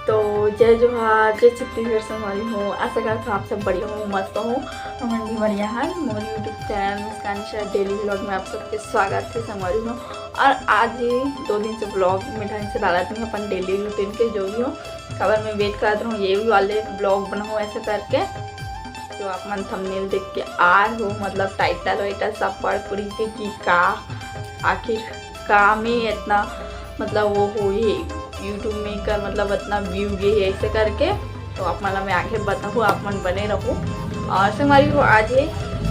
तो जय जोहार, जय छत्तीसगढ़ संगवारी हो। आशा करता हूँ आप सब बढ़िया हो, मस्त हो। हम भी बढ़िया है। मोर यूट्यूब चैनल मुस्कान शहर डेली व्लॉग में आप सबके स्वागत है संगवारी हो। और आज ही 2 दिन से ब्लॉग में ढंग से डाला नहीं अपन डेली रूटीन के जो भी हो खबर में वेट कर रहा हूँ ये भी वाले ब्लॉग बनाओ ऐसे करके जो आप मन थंबनेल देख के आ रहे हो, मतलब टाइटल वाइटल सब पढ़ पड़ी के कि का आखिर का में इतना मतलब वो हो ही यूट्यूब में कर मतलब इतना व्यू गे ऐसे करके। तो आप मतलब मैं आगे बताऊँ, आप मन बने रहो। और संगवारी को आज है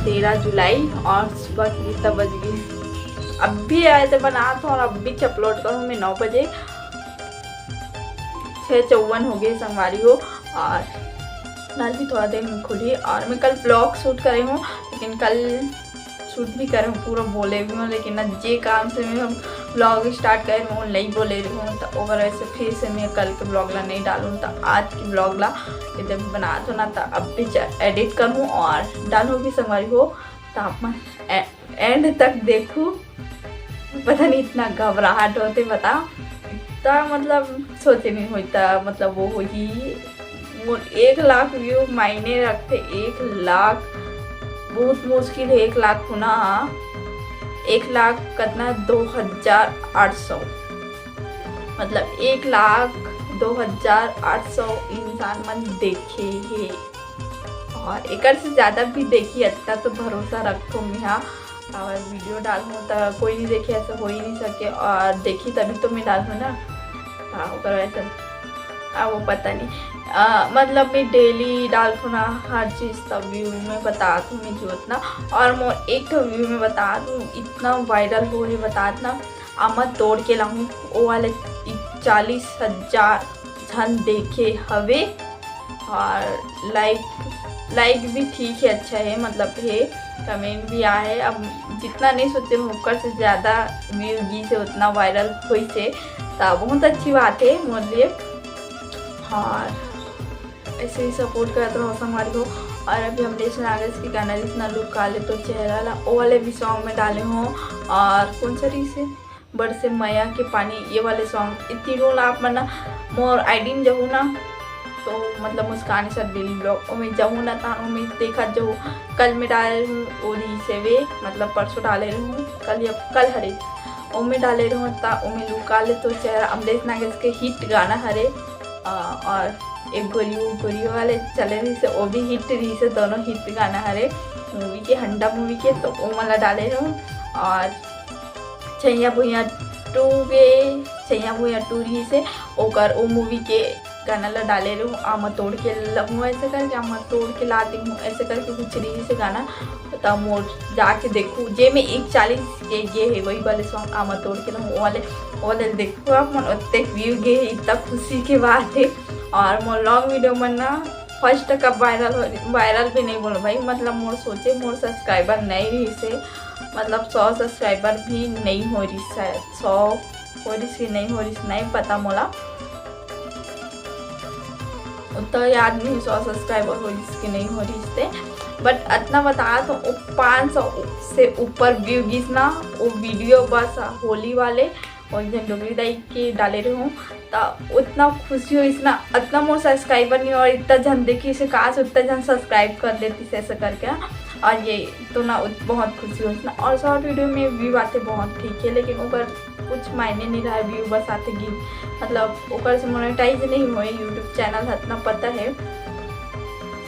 13 जुलाई और सुबह की 7 बज गई। अब भी आए थे बना था और अब भी अपलोड करूँ मैं 9 बजे। 6:54 हो गए संगवारी को। और नाल भी थोड़ा देर में खुली और मैं कल ब्लॉग शूट करे हूँ, लेकिन कल शूट भी करे हूँ पूरा बोले भी हूँ, लेकिन जे काम से मैं ब्लॉग स्टार्ट कर रही हूँ नहीं बोले रही हूँ। तो ओवर वैसे फिर से मैं कल के ब्लॉग ला नहीं डालूँ। तो आज की ब्लॉग ला इधर भी बना दो ना, तो अब भी एडिट करूँ और डालूँगी संगवारी हो। तो आप मैं एंड तक देखूँ। पता नहीं इतना घबराहट होते बता, इतना मतलब सोचे नहीं होता मतलब वो ही 1 लाख व्यू मायने रखते। 1 लाख बहुत मुश्किल है 1 लाख होना। 1 लाख कितना 2800 मतलब 1,02,800 इंसान मन देखे है। और एक से ज़्यादा भी देखी इतना तो भरोसा रखो मैं। हाँ और वीडियो डालूँ तो कोई नहीं देखे ऐसा हो ही नहीं सके, और देखी तभी तो मैं डालूँ ना। हाँ वैसे वो पता नहीं मतलब मैं डेली डालूँ ना हर चीज़। तब व्यू में बता दूँ मैं जो इतना, और मैं एक तो व्यू में बता दूँ इतना वायरल हो रही बता ना आमद तोड़ के लाऊँ वो वाले 40,000 जन देखे हवे। और लाइक भी ठीक है, अच्छा है मतलब है, कमेंट भी आए। अब जितना नहीं सोचे ऊपर से ज़्यादा व्यू जी से उतना वायरल हुई से, तो बहुत अच्छी बात है मेरे लिए। और ऐसे ही सपोर्ट करते रहो संगवारी को। और अभी हम नेशनल आगस्ट की गाना जितना लुक काले तो चेहरा ला वो वाले भी सॉन्ग में डाले हों। और कौन सा री से बड़ से मैया के पानी ये वाले सॉन्ग इतनी ला आप मना मोर आईडी में जाऊँ ना, तो मतलब मुस्कान सर डेली ब्लॉग और मैं जाऊँ ना तानों में देखा जो कल में डाले हूँ वो री से वे मतलब परसों डाले रहूँ कल हरे वो में डाले रहूँ ता वो में लुक काले तो चेहरा अमलेश नागेश के हिट गाना हरे। और एक गोरियो वाले चले रही से वो भी हिट रही से, दोनों हिट गाना हरे मूवी के हंडा मूवी के, तो वो मला डाले रहूँ। और छैया भुइया 2 रही से ओकर वो मूवी के गाना ला डाले रहूँ। आम तोड़ के लगूँ ऐसे करके आम तोड़ के लाती हूँ ऐसे करके कुछ रही से गाना। तब मोर जाके देखूँ जे में 140 के ये है वही वाले सॉन्ग आम तोड़ के लगूँ वाले देखो आप मन उतने व्यू गे है, इतना खुशी की बात है। और मोर लॉन्ग वीडियो में ना फर्स्ट कब वायरल भी नहीं बोलो भाई, मतलब मोर सोचे मोर सब्सक्राइबर नहीं रही से मतलब 100 सब्सक्राइबर भी नहीं हो रही, शायद 100 हो रही से नहीं हो रही नहीं पता मोला उतना याद नहीं 100 सब्सक्राइबर हो रही कि नहीं हो रही से, बट इतना बता तो 500 से ऊपर व्यू गीस ना वो वीडियो बस होली वाले और जन डोगरी दाई के डाले रहे हूँ। तो उतना खुशी हो इतना इतना मोर सब्सक्राइबर नहीं और इतना जन देखी इसे काश उतना जन सब्सक्राइब कर देती से ऐसा करके। और ये तो ना बहुत खुशी हो इतना। और शॉर्ट वीडियो में व्यू आते बहुत ठीक है, लेकिन ऊपर कुछ मायने नहीं रहा व्यू बस आते गिर मतलब ऊपर से मोनेटाइज नहीं हुए यूट्यूब चैनल इतना पता है।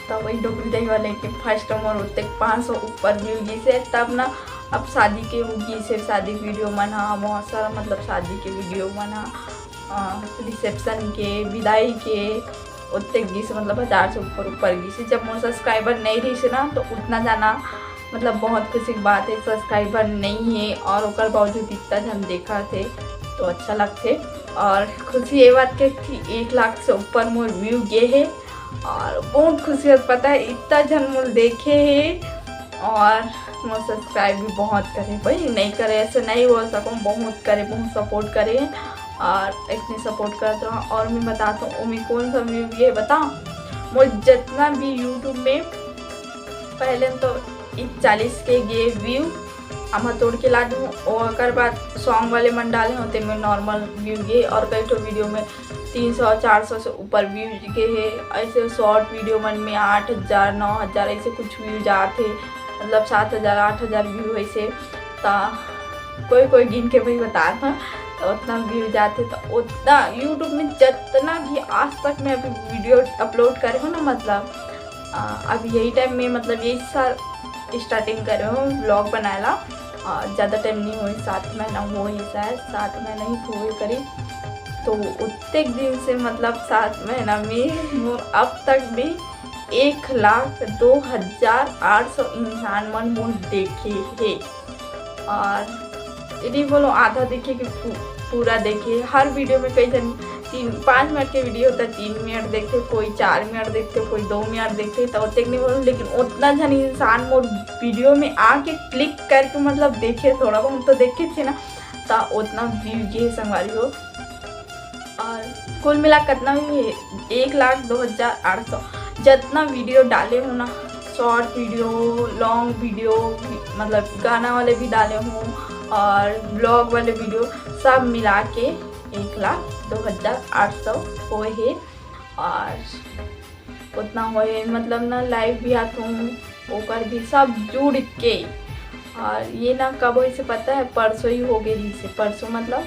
तो वही डोगरी दाई वाले के फर्स्ट मोर उतने 500 ऊपर व्यू जी से। तब ना अब शादी के उगी से शादी वीडियो मना बहुत सारा मतलब शादी के वीडियो मना रिसेप्शन के विदाई के उतने गी से मतलब 1000 से ऊपर गी से। जब मोर सब्सक्राइबर नहीं रही से ना तो उतना जाना मतलब बहुत खुशी की बात है। सब्सक्राइबर नहीं है और ओकर बावजूद इतना जन देखा थे तो अच्छा लगते। और खुशी ये बात के कि 1 लाख से ऊपर मोर व्यू गे है और बहुत खुशी है पता है इतना जन मोर देखे है। और मोर सब्सक्राइब भी बहुत करे भाई, नहीं करे ऐसे नहीं बोल सकूँ, बहुत करे बहुत सपोर्ट करे और इतने सपोर्ट करते रहो। और मैं बताता हूँ मैं कौन सा व्यू ये बताऊँ मोर जितना भी यूट्यूब में पहले तो 40 के गे व्यू आमा तोड़ के ला दूँ और बाद सॉन्ग वाले मन डाले होते में नॉर्मल व्यू गे और कई तो वीडियो में 300-400 से ऊपर व्यू के है। ऐसे शॉर्ट वीडियो मन में 8,000 9,000 ऐसे कुछ व्यू जाते, मतलब 7,000 8,000 व्यू ऐसे। तो कोई गिन के भाई बता था तो उतना व्यू जाते। तो उतना यूट्यूब में जितना भी आज तक मैं अभी वीडियो अपलोड करे हूँ ना, मतलब अभी यही टाइम में मतलब यही साल स्टार्टिंग करे हूँ व्लॉग बनाएला। ज़्यादा टाइम नहीं हुई, 7 महीना हो ही, शायद 7 महीना ही हुए करीब। तो उतने दिन से मतलब 7 महीना में अब तक भी 1,02,800 इंसान मन मोन देखे है। और यदि बोलो आधा देखे कि पूरा देखे, हर वीडियो में कई जन 3-5 मिनट के वीडियो होता है 3 मिनट देखते, कोई 4 मिनट देखते, कोई 2 मिनट देखते, तो उतने नहीं बोलूँ। लेकिन उतना जन इंसान मोर वीडियो में आके क्लिक करके मतलब देखे, थोड़ा बहुत तो देखे थे ना, तो उतना व्यू ये संगवारी हो। और कुल मिला कितना भी 1,02,800 जितना वीडियो डाले हूँ ना, शॉर्ट वीडियो, लॉन्ग वीडियो, मतलब गाना वाले भी डाले हूँ और ब्लॉग वाले वीडियो सब मिला के 1,02,800 हुए है। और उतना हुए मतलब ना लाइव भी आता हूँ ओकर भी सब जुड़ के। और ये ना कब हो से पता है, परसों ही हो गई से, परसों मतलब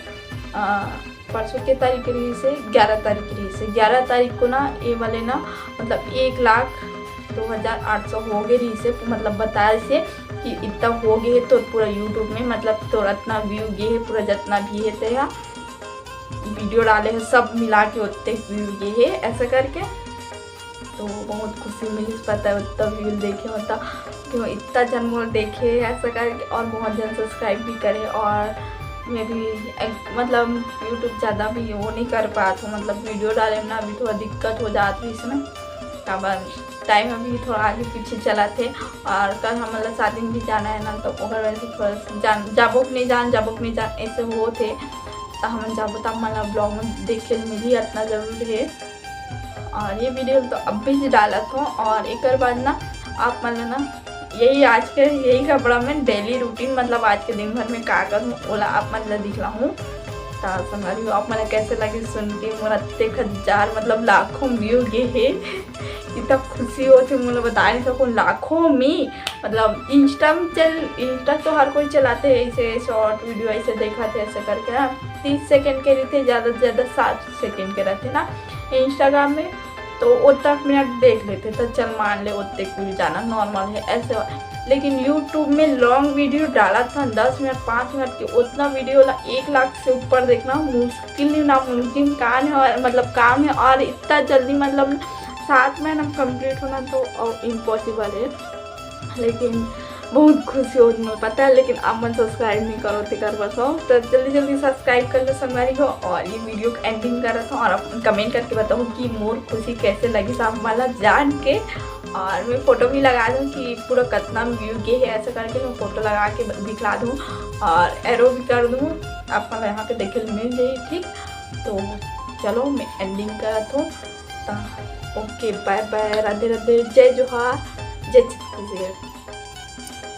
परसों के तारीख रही से 11 तारीख रही से 11 तारीख को ना ये वाले ना मतलब 1,02,800 हो गए रही से, मतलब बताया से कि इतना हो गए है। तो पूरा यूट्यूब में मतलब तो इतना व्यू गए है, पूरा जितना भी है तो वीडियो डाले हैं सब मिला के उतने व्यू गए है ऐसा करके। तो बहुत खुशी मिली, पता है उतना व्यू देखे होता क्यों इतना जन मोल देखे ऐसा करके, और बहुत जन सब्सक्राइब भी करे। और मैं भी मतलब यूट्यूब ज़्यादा भी वो नहीं कर पाता हूँ, मतलब वीडियो डालने में अभी थोड़ा दिक्कत हो जाती है इसमें। अब टाइम अभी थोड़ा आगे पीछे चला थे और कल हमारा शादी में भी जाना है ना, तो ओकर वजह से थोड़ा जाबुक नहीं जान ऐसे वो थे। तो हम जाबो तो हमारा ब्लॉग में देखे मिली इतना ज़रूरी है। और ये वीडियो तो अब भी डाला था। और एक बाद ना आप मतलब ना यही आज के यही कपड़ा में डेली रूटीन मतलब आज के दिन भर में का करूँ ओला आप मतलब दिखला हूँ। तो संगारी आप मैंने कैसे लगे सुन के, मोर 1,000 मतलब लाखों व्यू गे है। इतना खुशी होती मुझे बता नहीं सकूँ, लाखों में। मतलब इंस्टा तो हर कोई चलाते है, ऐसे शॉर्ट वीडियो ऐसे देखा थे ऐसे करके ना 30 सेकेंड के रहते, ज़्यादा से ज़्यादा 7 सेकेंड के रहते ना इंस्टाग्राम में। तो उतना मिनट देख लेते तो चल मान ले उतने व्यू जाना नॉर्मल है ऐसे। लेकिन यूट्यूब में लॉन्ग वीडियो डाला था 10 मिनट 5 मिनट के, उतना वीडियो 1 लाख से ऊपर देखना मुश्किल नहीं नामुमकिन काम है, मतलब काम है। और इतना जल्दी मतलब 7 महीना कंप्लीट होना तो इम्पॉसिबल है। लेकिन बहुत खुशी होती मुझे पता है। लेकिन आप मन सब्सक्राइब नहीं करो तो कर बसो, तो जल्दी सब्सक्राइब कर लो संगवारी हो। और ये वीडियो एंडिंग कर रहा था और आप कमेंट करके बताओ कि मोर खुशी कैसे लगी साहब वाला जान के। और मैं फ़ोटो भी लगा दूँ कि पूरा कितना व्यू के है ऐसा करके मैं फ़ोटो लगा के दिखला दूँ और एरो भी कर दूँ, आप यहाँ पे देखे मिल जाए ठीक। तो चलो मैं एंडिंग कर रहा हूँ। तो okay bye bye, Radhe Radhe, जय जोहार, जय छत्तीसगढ़।